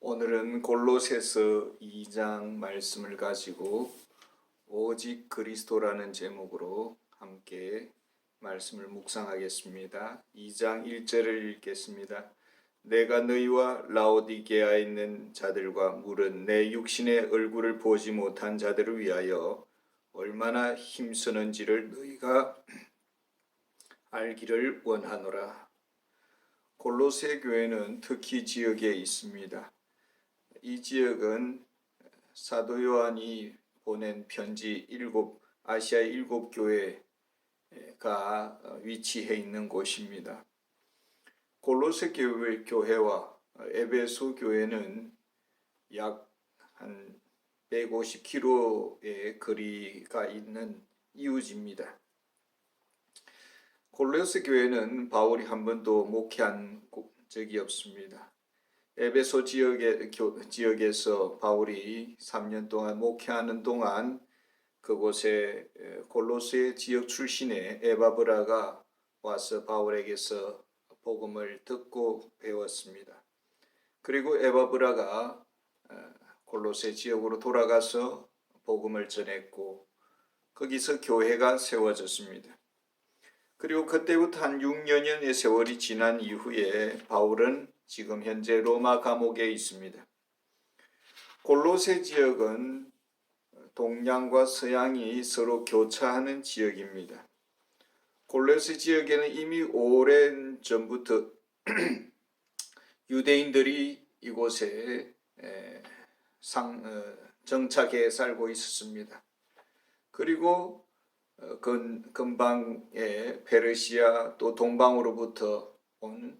오늘은 골로새서 2장 말씀을 가지고 오직 그리스도라는 제목으로 함께 말씀을 묵상하겠습니다. 2장 1절을 읽겠습니다. 내가 너희와 라오디게아에 있는 자들과 물은 내 육신의 얼굴을 보지 못한 자들을 위하여 얼마나 힘쓰는지를 너희가 알기를 원하노라. 골로새 교회는 특히 지역에 있습니다. 이 지역은 사도 요한이 보낸 편지 아시아의 7교회가 위치해 있는 곳입니다. 골로새 교회와 에베소 교회는 약 한 150km의 거리가 있는 이웃입니다. 골로새 교회는 바울이 한 번도 목회한 적이 없습니다. 에베소 지역에서 바울이 3년 동안 목회하는 동안 그곳에 골로새 지역 출신의 에바브라가 와서 바울에게서 복음을 듣고 배웠습니다. 그리고 에바브라가 골로새 지역으로 돌아가서 복음을 전했고 거기서 교회가 세워졌습니다. 그리고 그때부터 한 6년의 세월이 지난 이후에 바울은 지금 현재 로마 감옥에 있습니다. 골로새 지역은 동양과 서양이 서로 교차하는 지역입니다. 골로새 지역에는 이미 오랜 전부터 유대인들이 이곳에 정착해 살고 있었습니다. 그리고 근방의 페르시아 또 동방으로부터 온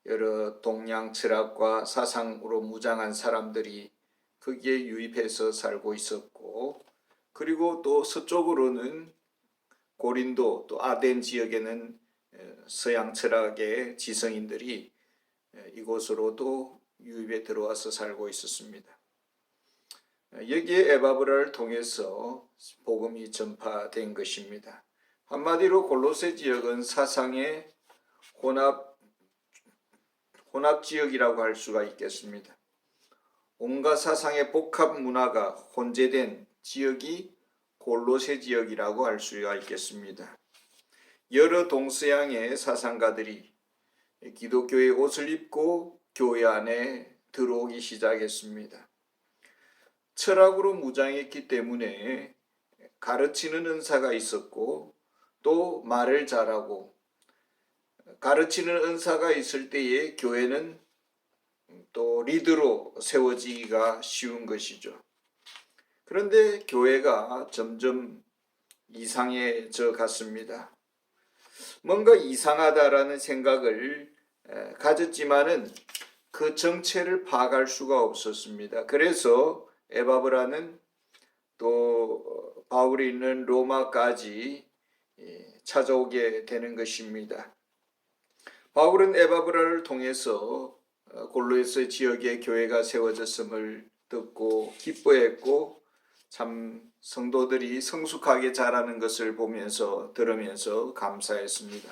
여러 동양 철학과 사상으로 무장한 사람들이 거기에 유입해서 살고 있었고, 그리고 또 서쪽으로는 고린도 또 아덴 지역에는 서양 철학의 지성인들이 이곳으로도 유입해 들어와서 살고 있었습니다. 여기에 에바브라를 통해서 복음이 전파된 것입니다. 한마디로 골로새 지역은 사상의 혼합 지역이라고 할 수가 있겠습니다. 온갖 사상의 복합 문화가 혼재된 지역이 골로새 지역이라고 할 수가 있겠습니다. 여러 동서양의 사상가들이 기독교의 옷을 입고 교회 안에 들어오기 시작했습니다. 철학으로 무장했기 때문에 가르치는 은사가 있었고 또 말을 잘하고, 가르치는 은사가 있을 때에 교회는 또 리더로 세워지기가 쉬운 것이죠. 그런데 교회가 점점 이상해져 갔습니다. 뭔가 이상하다라는 생각을 가졌지만은 그 정체를 파악할 수가 없었습니다. 그래서 에바브라는 또 바울이 있는 로마까지 찾아오게 되는 것입니다. 바울은 에바브라를 통해서 골로새 지역의 교회가 세워졌음을 듣고 기뻐했고, 참 성도들이 성숙하게 자라는 것을 들으면서 감사했습니다.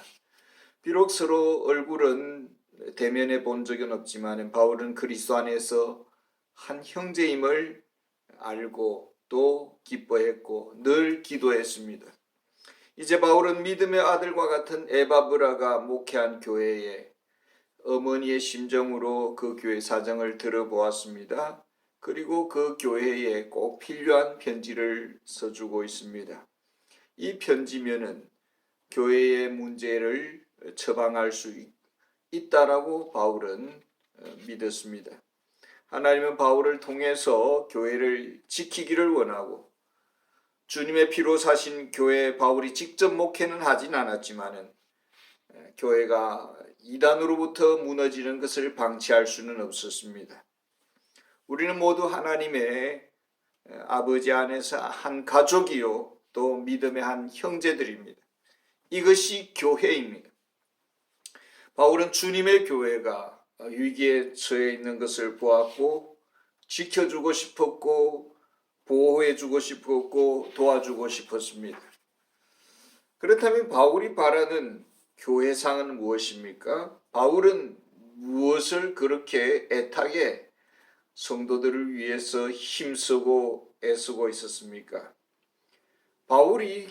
비록 서로 얼굴은 대면해 본 적은 없지만 바울은 그리스도 안에서 한 형제임을 알고 또 기뻐했고 늘 기도했습니다. 이제 바울은 믿음의 아들과 같은 에바브라가 목회한 교회에 어머니의 심정으로 그 교회 사정을 들어보았습니다. 그리고 그 교회에 꼭 필요한 편지를 써주고 있습니다. 이 편지면은 교회의 문제를 처방할 수 있다라고 바울은 믿었습니다. 하나님은 바울을 통해서 교회를 지키기를 원하고, 주님의 피로 사신 교회 바울이 직접 목회는 하진 않았지만은 교회가 이단으로부터 무너지는 것을 방치할 수는 없었습니다. 우리는 모두 하나님의 아버지 안에서 한 가족이요 또 믿음의 한 형제들입니다. 이것이 교회입니다. 바울은 주님의 교회가 위기에 처해 있는 것을 보았고 지켜주고 싶었고 보호해주고 싶었고 도와주고 싶었습니다. 그렇다면 바울이 바라는 교회상은 무엇입니까? 바울은 무엇을 그렇게 애타게 성도들을 위해서 힘쓰고 애쓰고 있었습니까? 바울이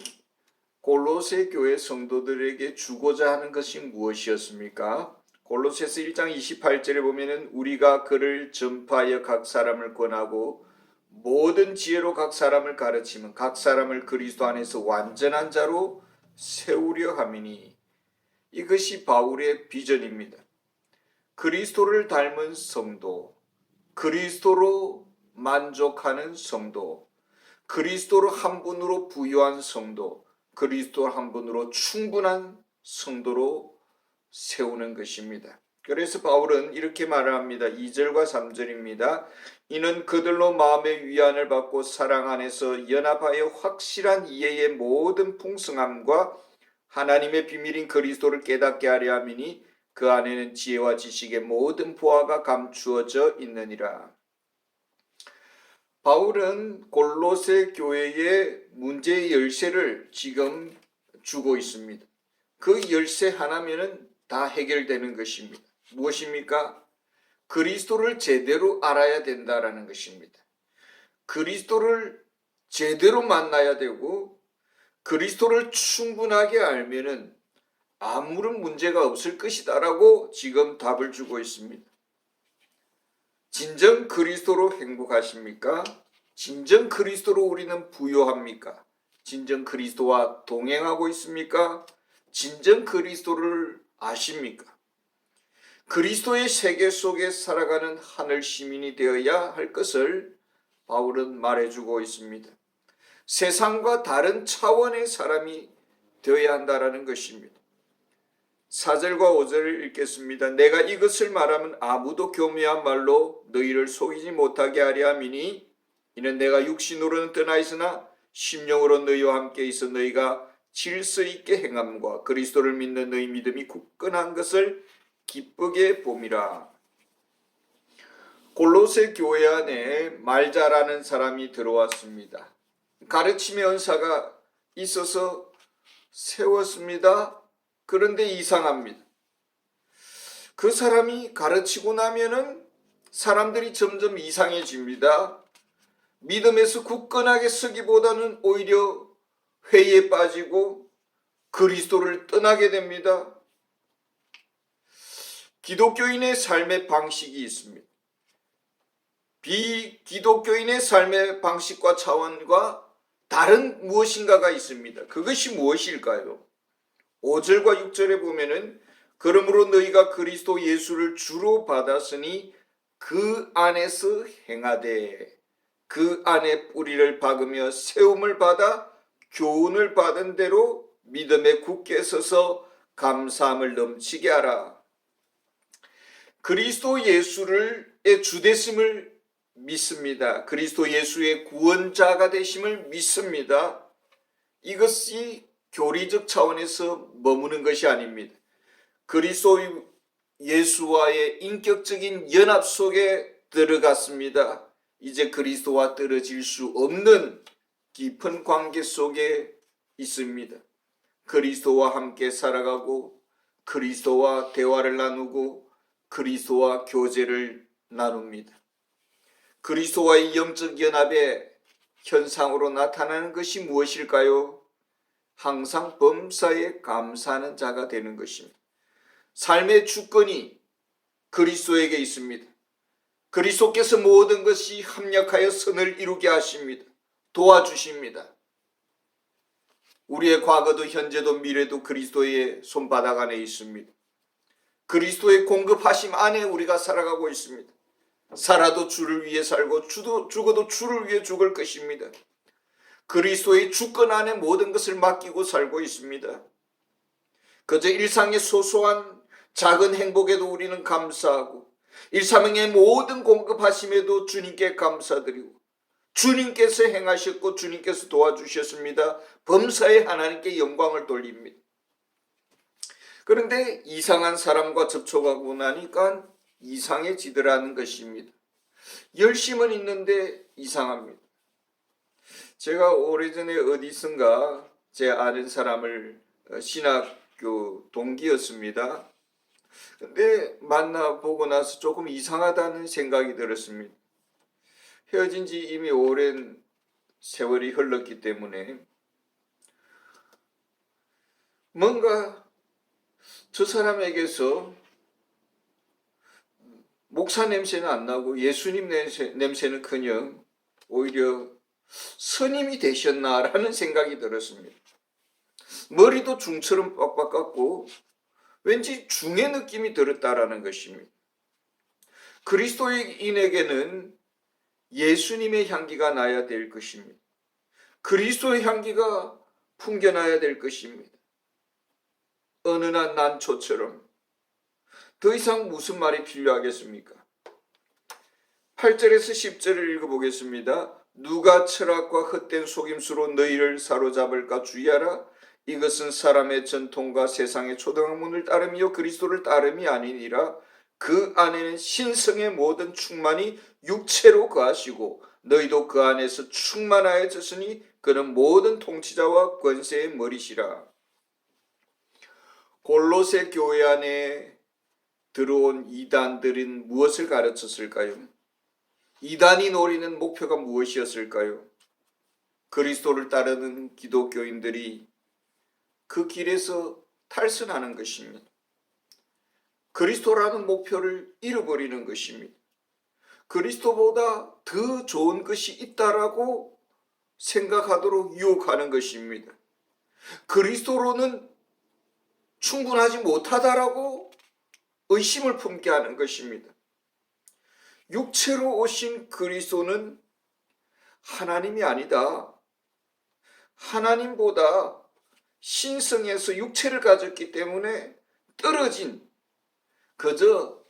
골로새 교회 성도들에게 주고자 하는 것이 무엇이었습니까? 골로새서 1장 28절에 보면은 우리가 그를 전파하여 각 사람을 권하고 모든 지혜로 각 사람을 가르치면 각 사람을 그리스도 안에서 완전한 자로 세우려 함이니, 이것이 바울의 비전입니다. 그리스도를 닮은 성도, 그리스도로 만족하는 성도, 그리스도로 한 분으로 부유한 성도, 그리스도 한 분으로 충분한 성도로 세우는 것입니다. 그래서 바울은 이렇게 말을 합니다. 2절과 3절입니다. 이는 그들로 마음의 위안을 받고 사랑 안에서 연합하여 확실한 이해의 모든 풍성함과 하나님의 비밀인 그리스도를 깨닫게 하려 함이니 그 안에는 지혜와 지식의 모든 보화가 감추어져 있느니라. 바울은 골로새 교회의 문제의 열쇠를 지금 주고 있습니다. 그 열쇠 하나면은 다 해결되는 것입니다. 무엇입니까? 그리스도를 제대로 알아야 된다라는 것입니다. 그리스도를 제대로 만나야 되고 그리스도를 충분하게 알면은 아무런 문제가 없을 것이다라고 지금 답을 주고 있습니다. 진정 그리스도로 행복하십니까? 진정 그리스도로 우리는 부요합니까? 진정 그리스도와 동행하고 있습니까? 진정 그리스도를 아십니까? 그리스도의 세계 속에 살아가는 하늘 시민이 되어야 할 것을 바울은 말해주고 있습니다. 세상과 다른 차원의 사람이 되어야 한다는 것입니다. 4절과 5절을 읽겠습니다. 내가 이것을 말하면 아무도 교묘한 말로 너희를 속이지 못하게 하려 함이니 이는 내가 육신으로는 떠나 있으나 심령으로 너희와 함께 있어 너희가 질서 있게 행함과 그리스도를 믿는 너희 믿음이 굳건한 것을 기쁘게 봄이라. 골로새 교회 안에 말 잘하는 사람이 들어왔습니다. 가르침의 은사가 있어서 세웠습니다. 그런데 이상합니다. 그 사람이 가르치고 나면은 사람들이 점점 이상해집니다. 믿음에서 굳건하게 서기보다는 오히려 회의에 빠지고 그리스도를 떠나게 됩니다. 기독교인의 삶의 방식이 있습니다. 비기독교인의 삶의 방식과 차원과 다른 무엇인가가 있습니다. 그것이 무엇일까요? 5절과 6절에 보면은 그러므로 너희가 그리스도 예수를 주로 받았으니 그 안에서 행하되 그 안에 뿌리를 박으며 세움을 받아 교훈을 받은 대로 믿음에 굳게 서서 감사함을 넘치게 하라. 그리스도 예수의 주되심을 믿습니다. 그리스도 예수의 구원자가 되심을 믿습니다. 이것이 교리적 차원에서 머무는 것이 아닙니다. 그리스도 예수와의 인격적인 연합 속에 들어갔습니다. 이제 그리스도와 떨어질 수 없는 깊은 관계 속에 있습니다. 그리스도와 함께 살아가고 그리스도와 대화를 나누고 그리스도와 교제를 나눕니다. 그리스도와의 영적 연합의 현상으로 나타나는 것이 무엇일까요? 항상 범사에 감사하는 자가 되는 것입니다. 삶의 주권이 그리스도에게 있습니다. 그리스도께서 모든 것이 합력하여 선을 이루게 하십니다. 도와주십니다. 우리의 과거도 현재도 미래도 그리스도의 손바닥 안에 있습니다. 그리스도의 공급하심 안에 우리가 살아가고 있습니다. 살아도 주를 위해 살고 죽어도 주를 위해 죽을 것입니다. 그리스도의 주권 안에 모든 것을 맡기고 살고 있습니다. 그저 일상의 소소한 작은 행복에도 우리는 감사하고 일상의 모든 공급하심에도 주님께 감사드리고 주님께서 행하셨고 주님께서 도와주셨습니다. 범사에 하나님께 영광을 돌립니다. 그런데 이상한 사람과 접촉하고 나니까 이상해지더라는 것입니다. 열심은 있는데 이상합니다. 제가 오래전에 어디선가 제 아는 사람을 신학교 동기였습니다. 근데 만나보고 나서 조금 이상하다는 생각이 들었습니다. 헤어진 지 이미 오랜 세월이 흘렀기 때문에 뭔가 저 사람에게서 목사 냄새는 안 나고 예수님 냄새는커녕 오히려 스님이 되셨나라는 생각이 들었습니다. 머리도 중처럼 빡빡 깎고 왠지 중의 느낌이 들었다라는 것입니다. 그리스도인에게는 예수님의 향기가 나야 될 것입니다. 그리스도의 향기가 풍겨나야 될 것입니다. 은은한 난초처럼. 더 이상 무슨 말이 필요하겠습니까? 8절에서 10절을 읽어보겠습니다. 누가 철학과 헛된 속임수로 너희를 사로잡을까 주의하라. 이것은 사람의 전통과 세상의 초등학문을 따름이요 그리스도를 따름이 아니니라. 그 안에는 신성의 모든 충만이 육체로 거하시고 너희도 그 안에서 충만하여졌으니 그는 모든 통치자와 권세의 머리시라. 골로새 교회 안에 들어온 이단들은 무엇을 가르쳤을까요? 이단이 노리는 목표가 무엇이었을까요? 그리스도를 따르는 기독교인들이 그 길에서 탈선하는 것입니다. 그리스도라는 목표를 잃어버리는 것입니다. 그리스도보다 더 좋은 것이 있다라고 생각하도록 유혹하는 것입니다. 그리스도로는 충분하지 못하다라고 의심을 품게 하는 것입니다. 육체로 오신 그리스도는 하나님이 아니다. 하나님보다 신성에서 육체를 가졌기 때문에 떨어진 그저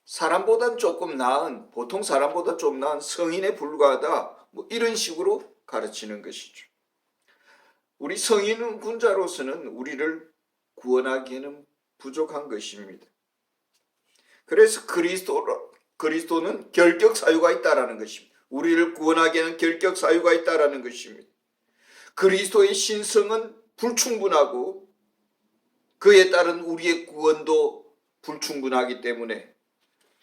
사람보다 조금 나은, 보통 사람보다 좀 나은 성인에 불과하다. 이런 식으로 가르치는 것이죠. 우리 성인 군자로서는 우리를 구원하기에는 부족한 것입니다. 그래서 그리스도는 결격 사유가 있다라는 것입니다. 우리를 구원하기에는 결격 사유가 있다라는 것입니다. 그리스도의 신성은 불충분하고 그에 따른 우리의 구원도 불충분하기 때문에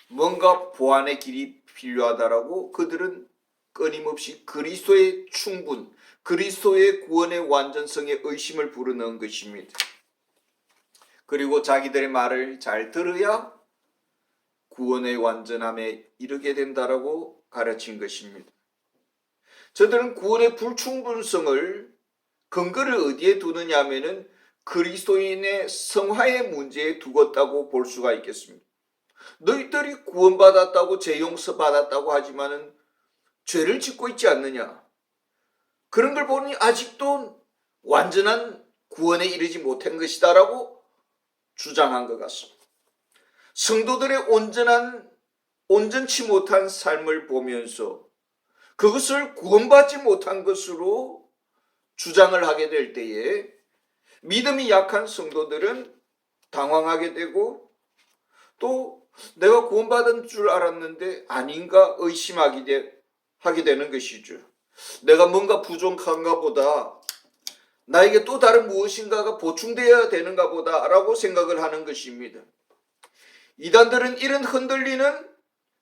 뭔가 보완의 길이 필요하다라고 그들은 끊임없이 그리스도의 충분, 그리스도의 구원의 완전성에 의심을 불어넣은 것입니다. 그리고 자기들의 말을 잘 들어야 구원의 완전함에 이르게 된다라고 가르친 것입니다. 저들은 구원의 불충분성을 근거를 어디에 두느냐 하면은 그리스도인의 성화의 문제에 두었다고 볼 수가 있겠습니다. 너희들이 구원받았다고 죄 용서받았다고 하지만은 죄를 짓고 있지 않느냐. 그런 걸 보니 아직도 완전한 구원에 이르지 못한 것이다라고 주장한 것 같습니다. 성도들의 온전치 못한 삶을 보면서 그것을 구원받지 못한 것으로 주장을 하게 될 때에 믿음이 약한 성도들은 당황하게 되고 또 내가 구원받은 줄 알았는데 아닌가 의심하게 되는 것이죠. 내가 뭔가 부족한가 보다, 나에게 또 다른 무엇인가가 보충되어야 되는가 보다 라고 생각을 하는 것입니다. 이단들은 이런 흔들리는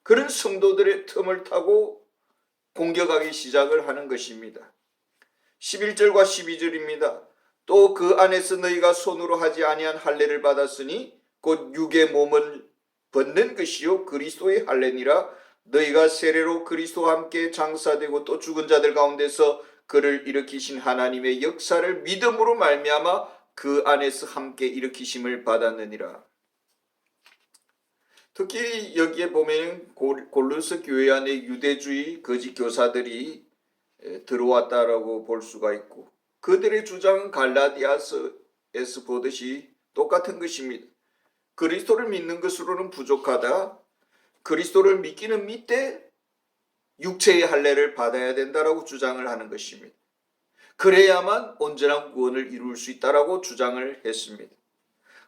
그런 성도들의 틈을 타고 공격하기 시작을 하는 것입니다. 11절과 12절입니다. 또 그 안에서 너희가 손으로 하지 아니한 할례를 받았으니 곧 육의 몸을 벗는 것이요 그리스도의 할례니라. 너희가 세례로 그리스도와 함께 장사되고 또 죽은 자들 가운데서 그를 일으키신 하나님의 역사를 믿음으로 말미암아 그 안에서 함께 일으키심을 받았느니라. 특히 여기에 보면 골로새 교회 안에 유대주의 거짓 교사들이 들어왔다라고 볼 수가 있고 그들의 주장은 갈라디아서에서 보듯이 똑같은 것입니다. 그리스도를 믿는 것으로는 부족하다. 그리스도를 믿기는 믿되 육체의 할례를 받아야 된다라고 주장을 하는 것입니다. 그래야만 온전한 구원을 이룰 수 있다라고 주장을 했습니다.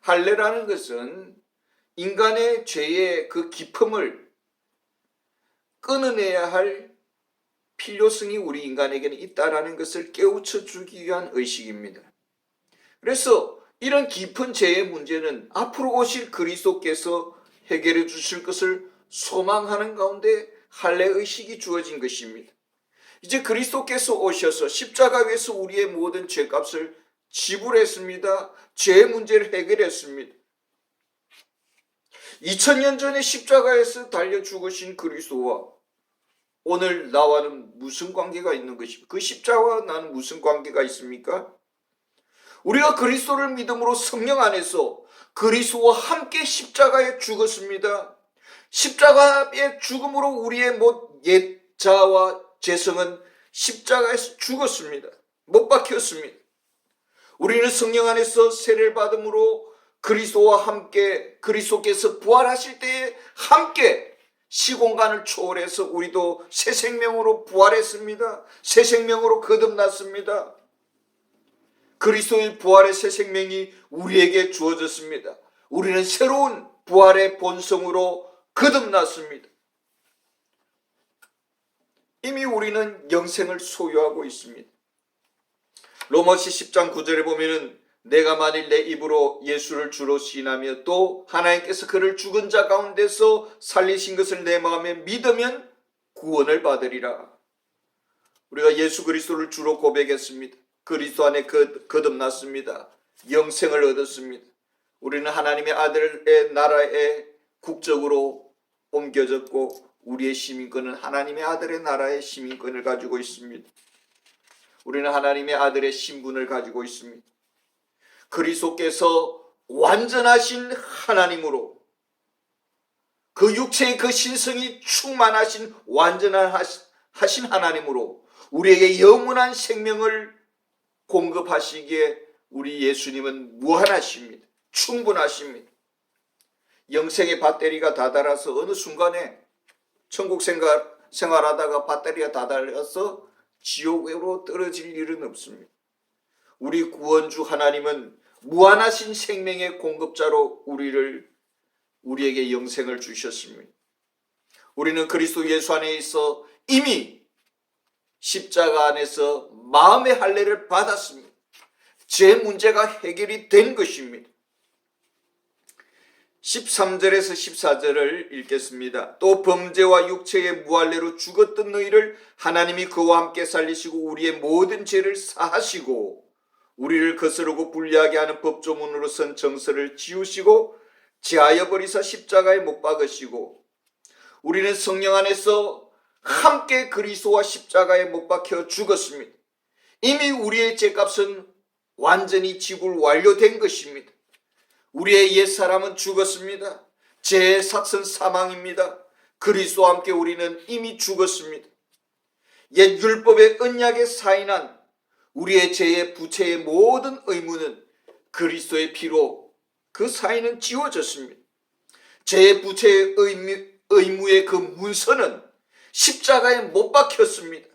할례라는 것은 인간의 죄의 그 깊음을 끊어내야 할 필요성이 우리 인간에게는 있다라는 것을 깨우쳐 주기 위한 의식입니다. 그래서 이런 깊은 죄의 문제는 앞으로 오실 그리스도께서 해결해 주실 것을 소망하는 가운데 할례의식이 주어진 것입니다. 이제 그리스도께서 오셔서 십자가 위에서 우리의 모든 죄값을 지불했습니다. 죄 문제를 해결했습니다. 2000년 전에 십자가에서 달려 죽으신 그리스도와 오늘 나와는 무슨 관계가 있는 것입니까? 그 십자가와 나는 무슨 관계가 있습니까? 우리가 그리스도를 믿음으로 성령 안에서 그리스도와 함께 십자가에 죽었습니다. 십자가의 죽음으로 우리의 옛 자아와 죄성은 십자가에서 죽었습니다. 못 박혔습니다. 우리는 성령 안에서 세례를 받음으로 그리스도와 함께 그리스도께서 부활하실 때에 함께 시공간을 초월해서 우리도 새 생명으로 부활했습니다. 새 생명으로 거듭났습니다. 그리스도의 부활의 새 생명이 우리에게 주어졌습니다. 우리는 새로운 부활의 본성으로 거듭났습니다. 이미 우리는 영생을 소유하고 있습니다. 로마서 10장 9절에 보면은 내가 만일 내 입으로 예수를 주로 시인하며 또 하나님께서 그를 죽은 자 가운데서 살리신 것을 내 마음에 믿으면 구원을 받으리라. 우리가 예수 그리스도를 주로 고백했습니다. 그리스도 안에 거듭났습니다. 영생을 얻었습니다. 우리는 하나님의 아들의 나라에 국적으로 옮겨졌고 우리의 시민권은 하나님의 아들의 나라의 시민권을 가지고 있습니다. 우리는 하나님의 아들의 신분을 가지고 있습니다. 그리스도께서 완전하신 하나님으로 그 육체의 그 신성이 충만하신 완전하신 하나님으로 우리에게 영원한 생명을 공급하시기에 우리 예수님은 무한하십니다. 충분하십니다. 영생의 배터리가 다 닳아서 어느 순간에 천국 생활하다가 배터리가 다 닳아서 지옥으로 떨어질 일은 없습니다. 우리 구원주 하나님은 무한하신 생명의 공급자로 우리에게 영생을 주셨습니다. 우리는 그리스도 예수 안에 있어 이미 십자가 안에서 마음의 할례를 받았습니다. 제 문제가 해결이 된 것입니다. 13절에서 14절을 읽겠습니다. 또 범죄와 육체의 무할례로 죽었던 너희를 하나님이 그와 함께 살리시고 우리의 모든 죄를 사하시고 우리를 거스르고 불리하게 하는 법조문으로선 정서를 지우시고 제하여 버리사 십자가에 못 박으시고 우리는 성령 안에서 함께 그리스도와 십자가에 못 박혀 죽었습니다. 이미 우리의 죄값은 완전히 지불 완료된 것입니다. 우리의 옛사람은 죽었습니다. 죄의 삭은 사망입니다. 그리스도와 함께 우리는 이미 죽었습니다. 옛 율법의 언약에 사인한 우리의 죄의 부채의 모든 의무는 그리스도의 피로 그 사인은 지워졌습니다. 죄의 부채의 의무의 그 문서는 십자가에 못 박혔습니다.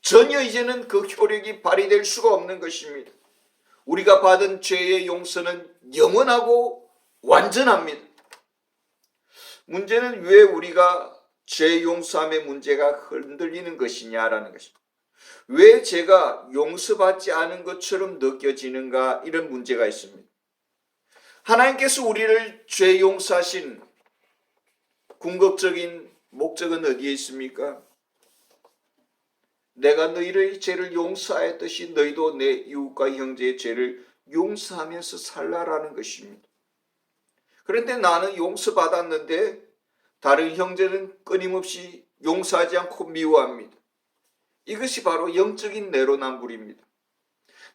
전혀 이제는 그 효력이 발휘될 수가 없는 것입니다. 우리가 받은 죄의 용서는 영원하고 완전합니다. 문제는 왜 우리가 죄 용서함의 문제가 흔들리는 것이냐라는 것입니다. 왜 죄가 용서받지 않은 것처럼 느껴지는가, 이런 문제가 있습니다. 하나님께서 우리를 죄 용서하신 궁극적인 목적은 어디에 있습니까? 내가 너희의 죄를 용서하였듯이 너희도 내 이웃과 형제의 죄를 용서하면서 살라라는 것입니다. 그런데 나는 용서받았는데 다른 형제는 끊임없이 용서하지 않고 미워합니다. 이것이 바로 영적인 내로남불입니다.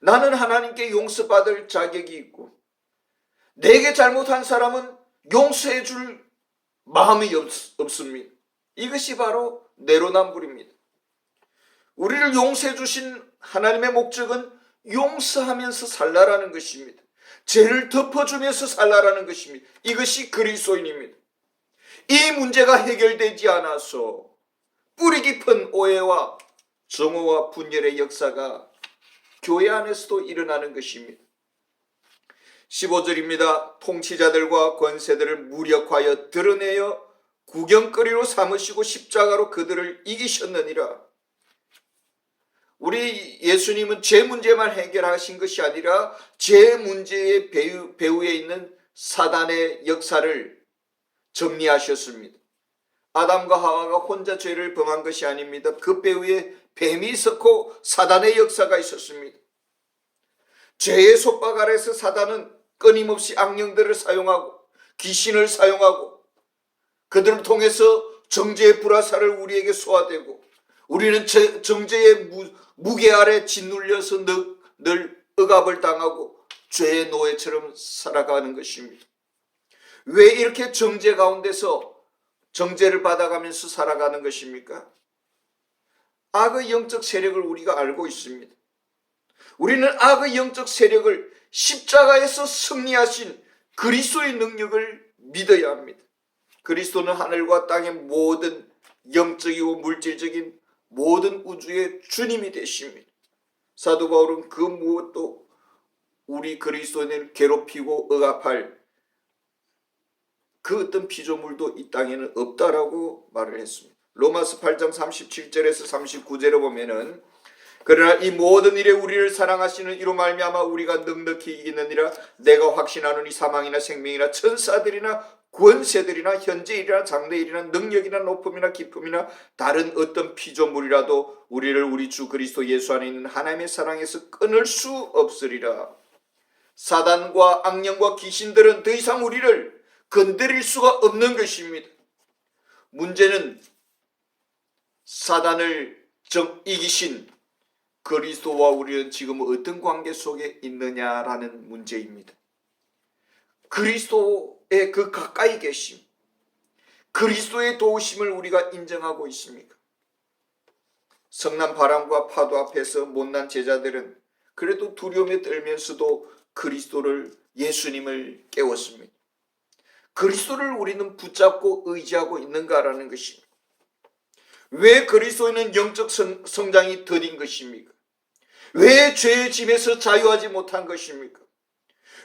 나는 하나님께 용서받을 자격이 있고 내게 잘못한 사람은 용서해 줄 마음이 없습니다. 이것이 바로 내로남불입니다. 우리를 용서해 주신 하나님의 목적은 용서하면서 살라라는 것입니다. 죄를 덮어주면서 살라라는 것입니다. 이것이 그리스도인입니다. 이 문제가 해결되지 않아서 뿌리 깊은 오해와 정오와 분열의 역사가 교회 안에서도 일어나는 것입니다. 15절입니다. 통치자들과 권세들을 무력하여 드러내어 구경거리로 삼으시고 십자가로 그들을 이기셨느니라. 우리 예수님은 죄 문제만 해결하신 것이 아니라 죄 문제의 배후에 있는 사단의 역사를 정리하셨습니다. 아담과 하와가 혼자 죄를 범한 것이 아닙니다. 그 배후에 뱀이 있었고 사단의 역사가 있었습니다. 죄의 속박 아래서 사단은 끊임없이 악령들을 사용하고 귀신을 사용하고 그들을 통해서 정죄의 불화살을 우리에게 쏘아대고 우리는 정죄의 무게 아래 짓눌려서 늘 억압을 당하고 죄의 노예처럼 살아가는 것입니다. 왜 이렇게 정죄 가운데서 정죄를 받아가면서 살아가는 것입니까? 악의 영적 세력을 우리가 알고 있습니다. 우리는 악의 영적 세력을 십자가에서 승리하신 그리스도의 능력을 믿어야 합니다. 그리스도는 하늘과 땅의 모든 영적이고 물질적인 모든 우주의 주님이 되십니다. 사도 바울은 그 무엇도 우리 그리스도인을 괴롭히고 억압할 그 어떤 피조물도 이 땅에는 없다라고 말을 했습니다. 로마서 8장 37절에서 39절에 보면은 그러나 이 모든 일에 우리를 사랑하시는 이로 말미암아 우리가 넉넉히 이기느니라. 내가 확신하노니 사망이나 생명이나 천사들이나 권세들이나 현재일이나 장래일이나 능력이나 높음이나 깊음이나 다른 어떤 피조물이라도 우리를 우리 주 그리스도 예수 안에 있는 하나님의 사랑에서 끊을 수 없으리라. 사단과 악령과 귀신들은 더 이상 우리를 건드릴 수가 없는 것입니다. 문제는 사단을 이기신 그리스도와 우리는 지금 어떤 관계 속에 있느냐라는 문제입니다. 그리스도의 그 가까이 계심, 그리스도의 도우심을 우리가 인정하고 있습니까? 성난 바람과 파도 앞에서 못난 제자들은 그래도 두려움에 떨면서도 그리스도를, 예수님을 깨웠습니다. 그리스도를 우리는 붙잡고 의지하고 있는가라는 것입니다. 왜 그리스도에는 영적 성장이 더딘 것입니까? 왜 죄의 짐에서 자유하지 못한 것입니까?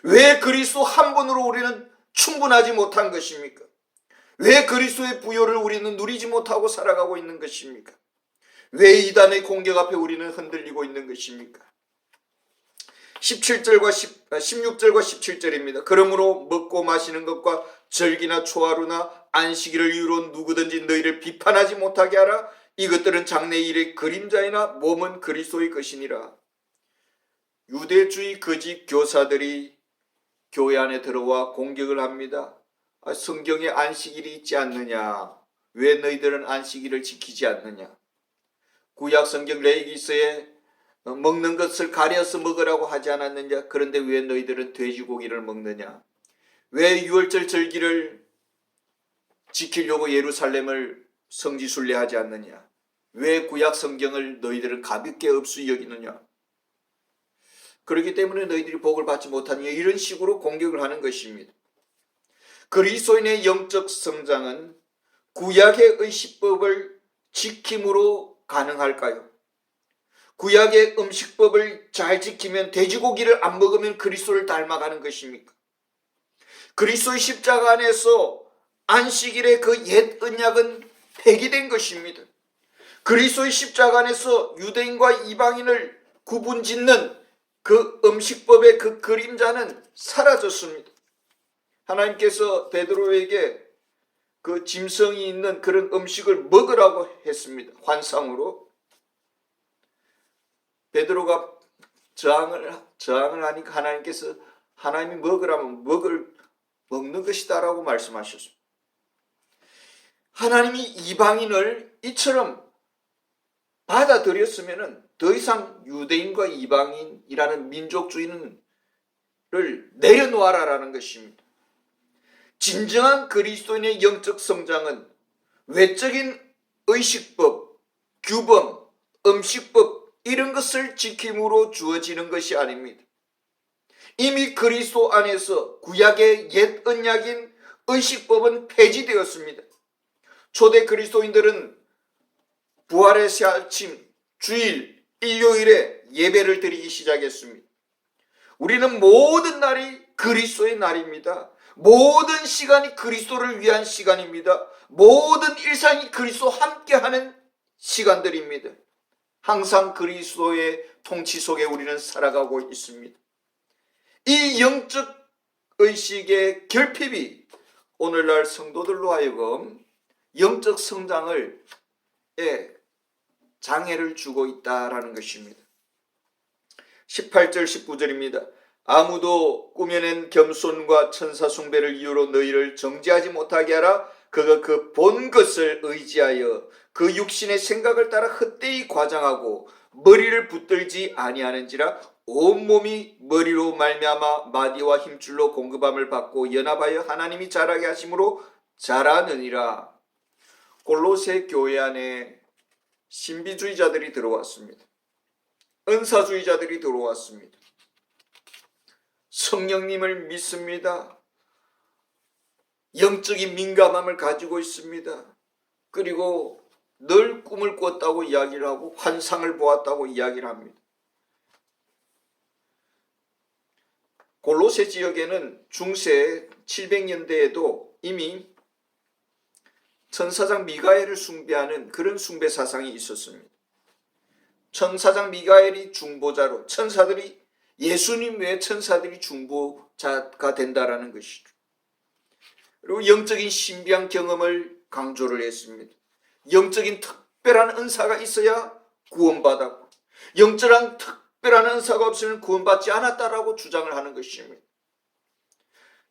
왜 그리스도 한 분으로 우리는 충분하지 못한 것입니까? 왜 그리스도의 부요를 우리는 누리지 못하고 살아가고 있는 것입니까? 왜 이단의 공격 앞에 우리는 흔들리고 있는 것입니까? 16절과 17절입니다. 그러므로 먹고 마시는 것과 절기나 초하루나 안식일을 이유로 누구든지 너희를 비판하지 못하게 하라. 이것들은 장래일의 그림자이나 몸은 그리스도의 것이니라. 유대주의 거짓 교사들이 교회 안에 들어와 공격을 합니다. 성경에 안식일이 있지 않느냐? 왜 너희들은 안식일을 지키지 않느냐? 구약 성경 레위기서에 먹는 것을 가려서 먹으라고 하지 않았느냐? 그런데 왜 너희들은 돼지고기를 먹느냐? 왜 유월절 절기를 지키려고 예루살렘을 성지순례하지 않느냐? 왜 구약 성경을 너희들은 가볍게 없이 여기느냐? 그렇기 때문에 너희들이 복을 받지 못하느냐? 이런 식으로 공격을 하는 것입니다. 그리스도인의 영적 성장은 구약의 의식법을 지킴으로 가능할까요? 구약의 음식법을 잘 지키면 돼지고기를 안 먹으면 그리스도를 닮아가는 것입니까? 그리스도의 십자가 안에서 안식일의 그 옛 언약은 폐기된 것입니다. 그리스도의 십자가 안에서 유대인과 이방인을 구분짓는 그 음식법의 그 그림자는 사라졌습니다. 하나님께서 베드로에게 그 짐승이 있는 그런 음식을 먹으라고 했습니다. 환상으로. 베드로가 저항을 하니까 하나님께서 하나님이 먹으라면 먹는 것이다 라고 말씀하셨습니다. 하나님이 이방인을 이처럼 받아들였으면 더 이상 유대인과 이방인이라는 민족주의를 내려놓아라라는 것입니다. 진정한 그리스도인의 영적 성장은 외적인 의식법, 규범, 음식법 이런 것을 지킴으로 주어지는 것이 아닙니다. 이미 그리스도 안에서 구약의 옛 언약인 의식법은 폐지되었습니다. 초대 그리스도인들은 부활의 새 아침, 주일, 일요일에 예배를 드리기 시작했습니다. 우리는 모든 날이 그리스도의 날입니다. 모든 시간이 그리스도를 위한 시간입니다. 모든 일상이 그리스도와 함께하는 시간들입니다. 항상 그리스도의 통치 속에 우리는 살아가고 있습니다. 이 영적 의식의 결핍이 오늘날 성도들로 하여금 영적 성장을 장애를 주고 있다라는 것입니다. 18절 19절입니다. 아무도 꾸며낸 겸손과 천사 숭배를 이유로 너희를 정죄하지 못하게 하라. 그가 그 본 것을 의지하여 그 육신의 생각을 따라 헛되이 과장하고 머리를 붙들지 아니하는지라. 온몸이 머리로 말미암아 마디와 힘줄로 공급함을 받고 연합하여 하나님이 자라게 하심으로 자라느니라. 골로새 교회 안에 신비주의자들이 들어왔습니다. 은사주의자들이 들어왔습니다. 성령님을 믿습니다. 영적인 민감함을 가지고 있습니다. 그리고 늘 꿈을 꿨다고 이야기를 하고 환상을 보았다고 이야기를 합니다. 골로새 지역에는 중세 700년대에도 이미 천사장 미가엘을 숭배하는 그런 숭배 사상이 있었습니다. 천사장 미가엘이 중보자로, 천사들이, 예수님 외에 천사들이 중보자가 된다라는 것이죠. 그리고 영적인 신비한 경험을 강조를 했습니다. 영적인 특별한 은사가 있어야 구원받았고, 영적인 특별한 은사가 없으면 구원받지 않았다라고 주장을 하는 것입니다.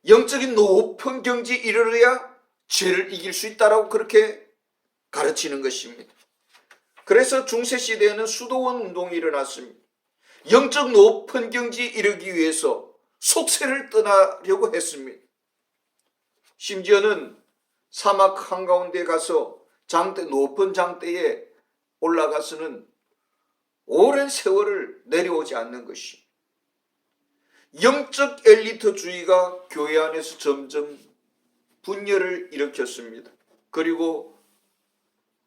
영적인 높은 경지에 이르러야 죄를 이길 수 있다라고 그렇게 가르치는 것입니다. 그래서 중세시대에는 수도원 운동이 일어났습니다. 영적 높은 경지에 이르기 위해서 속세를 떠나려고 했습니다. 심지어는 사막 한가운데 가서 높은 장대에 올라가서는 오랜 세월을 내려오지 않는 것이, 영적 엘리트주의가 교회 안에서 점점 분열을 일으켰습니다. 그리고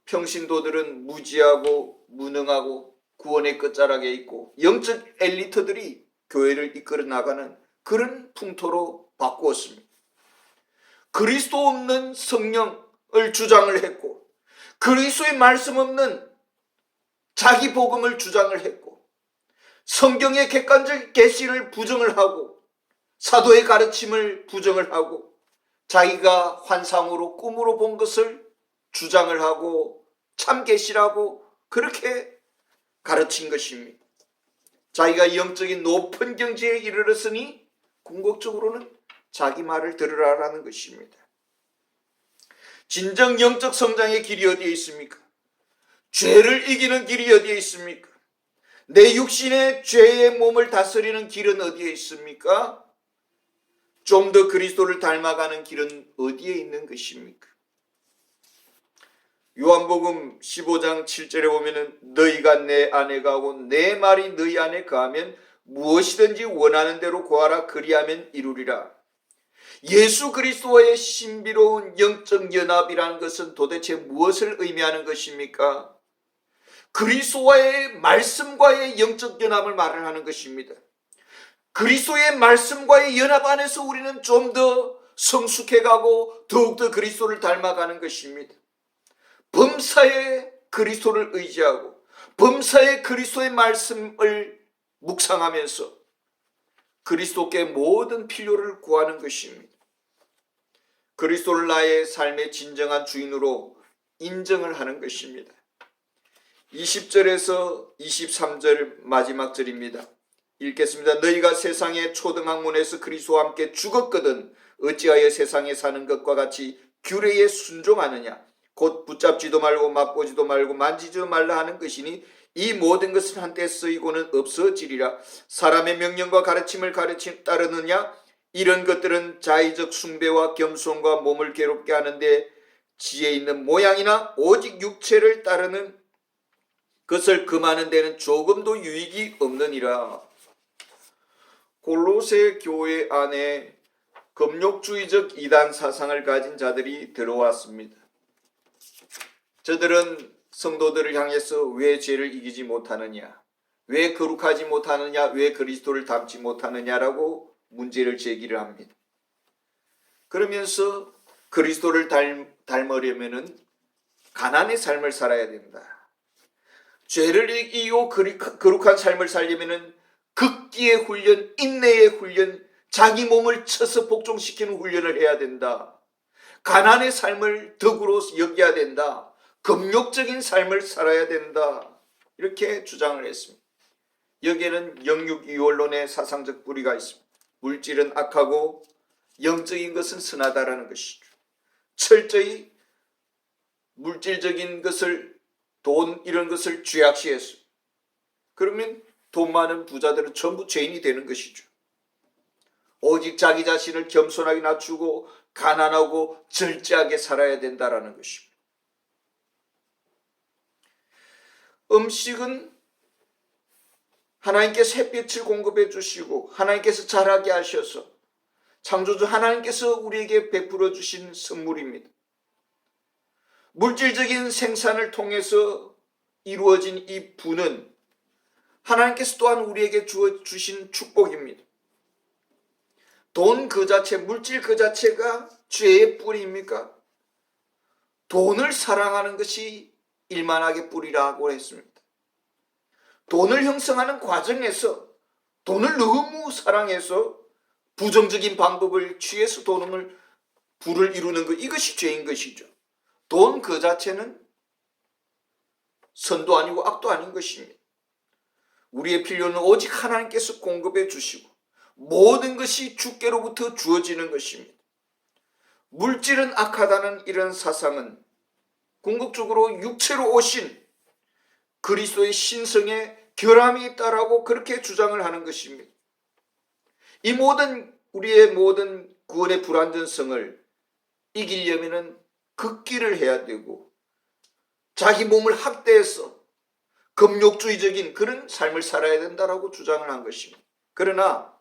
평신도들은 무지하고 무능하고 구원의 끝자락에 있고 영적 엘리트들이 교회를 이끌어 나가는 그런 풍토로 바꾸었습니다. 그리스도 없는 성령을 주장을 했고, 그리스도의 말씀 없는 자기 복음을 주장을 했고, 성경의 객관적 계시를 부정을 하고, 사도의 가르침을 부정을 하고, 자기가 환상으로 꿈으로 본 것을 주장을 하고 참 계시라고 그렇게 가르친 것입니다. 자기가 영적인 높은 경지에 이르렀으니 궁극적으로는 자기 말을 들으라라는 것입니다. 진정 영적 성장의 길이 어디에 있습니까? 죄를 이기는 길이 어디에 있습니까? 내 육신의 죄의 몸을 다스리는 길은 어디에 있습니까? 좀 더 그리스도를 닮아가는 길은 어디에 있는 것입니까? 요한복음 15장 7절에 보면은 너희가 내 안에 가고 내 말이 너희 안에 거하면 무엇이든지 원하는 대로 구하라. 그리하면 이루리라. 예수 그리스도와의 신비로운 영적 연합이라는 것은 도대체 무엇을 의미하는 것입니까? 그리스도와의 말씀과의 영적 연합을 말을 하는 것입니다. 그리스도의 말씀과의 연합 안에서 우리는 좀 더 성숙해가고 더욱더 그리스도를 닮아가는 것입니다. 범사에 그리스도를 의지하고 범사에 그리스도의 말씀을 묵상하면서 그리스도께 모든 필요를 구하는 것입니다. 그리스도를 나의 삶의 진정한 주인으로 인정을 하는 것입니다. 20절에서 23절 마지막 절입니다. 읽겠습니다. 너희가 세상의 초등학문에서 그리스도와 함께 죽었거든 어찌하여 세상에 사는 것과 같이 규례에 순종하느냐. 곧 붙잡지도 말고 맛보지도 말고 만지지도 말라 하는 것이니 이 모든 것은 한때 쓰이고는 없어지리라. 사람의 명령과 가르침을 따르느냐. 이런 것들은 자의적 숭배와 겸손과 몸을 괴롭게 하는데 지혜 있는 모양이나 오직 육체를 따르는 것을 금하는 데는 조금도 유익이 없느니라. 골로새 교회 안에 금욕주의적 이단 사상을 가진 자들이 들어왔습니다. 저들은 성도들을 향해서 왜 죄를 이기지 못하느냐, 왜 거룩하지 못하느냐, 왜 그리스도를 닮지 못하느냐라고 문제를 제기를 합니다. 그러면서 그리스도를 닮으려면 가난의 삶을 살아야 된다. 죄를 이기고 거룩한 삶을 살려면 극기의 훈련, 인내의 훈련, 자기 몸을 쳐서 복종시키는 훈련을 해야 된다. 가난의 삶을 덕으로 여겨야 된다. 금욕적인 삶을 살아야 된다. 이렇게 주장을 했습니다. 여기에는 영육이원론의 사상적 뿌리가 있습니다. 물질은 악하고 영적인 것은 선하다라는 것이죠. 철저히 물질적인 것을, 돈 이런 것을 죄악시했어요. 그러면 돈 많은 부자들은 전부 죄인이 되는 것이죠. 오직 자기 자신을 겸손하게 낮추고 가난하고 절제하게 살아야 된다라는 것입니다. 음식은 하나님께서 햇빛을 공급해 주시고 하나님께서 자라게 하셔서 창조주 하나님께서 우리에게 베풀어 주신 선물입니다. 물질적인 생산을 통해서 이루어진 이 부는 하나님께서 또한 우리에게 주신 축복입니다. 돈 그 자체, 물질 그 자체가 죄의 뿌리입니까? 돈을 사랑하는 것이 일만하게 뿌리라고 했습니다. 돈을 형성하는 과정에서 돈을 너무 사랑해서 부정적인 방법을 취해서 부를 이루는 것, 이것이 죄인 것이죠. 돈 그 자체는 선도 아니고 악도 아닌 것입니다. 우리의 필요는 오직 하나님께서 공급해 주시고 모든 것이 주께로부터 주어지는 것입니다. 물질은 악하다는 이런 사상은 궁극적으로 육체로 오신 그리스도의 신성에 결함이 있다라고 그렇게 주장을 하는 것입니다. 이 우리의 모든 구원의 불완전성을 이기려면은 극기를 해야 되고 자기 몸을 학대해서 금욕주의적인 그런 삶을 살아야 된다라고 주장을 한 것입니다. 그러나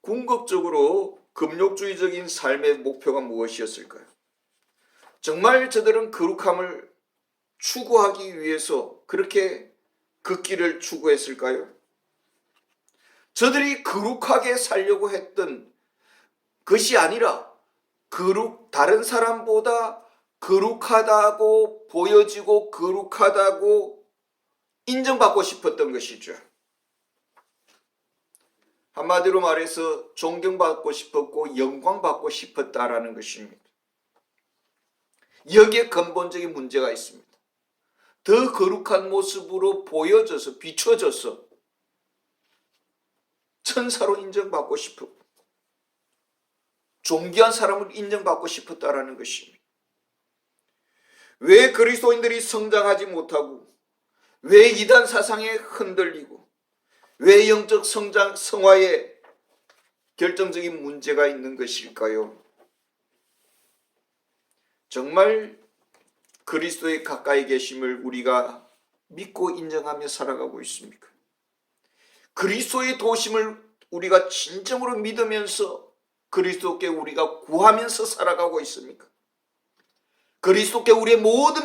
궁극적으로 금욕주의적인 삶의 목표가 무엇이었을까요? 정말 저들은 거룩함을 추구하기 위해서 그렇게 극기를 추구했을까요? 저들이 거룩하게 살려고 했던 것이 아니라 다른 사람보다 거룩하다고 보여지고 거룩하다고 인정받고 싶었던 것이죠. 한마디로 말해서 존경받고 싶었고 영광받고 싶었다라는 것입니다. 여기에 근본적인 문제가 있습니다. 더 거룩한 모습으로 보여져서 비춰져서 천사로 인정받고 싶었고 존귀한 사람으로 인정받고 싶었다라는 것입니다. 왜 그리스도인들이 성장하지 못하고 왜 이단 사상에 흔들리고 왜 영적 성화에 결정적인 문제가 있는 것일까요? 정말 그리스도의 가까이 계심을 우리가 믿고 인정하며 살아가고 있습니까? 그리스도의 도심을 우리가 진정으로 믿으면서 그리스도께 우리가 구하면서 살아가고 있습니까? 그리스도께 우리의 모든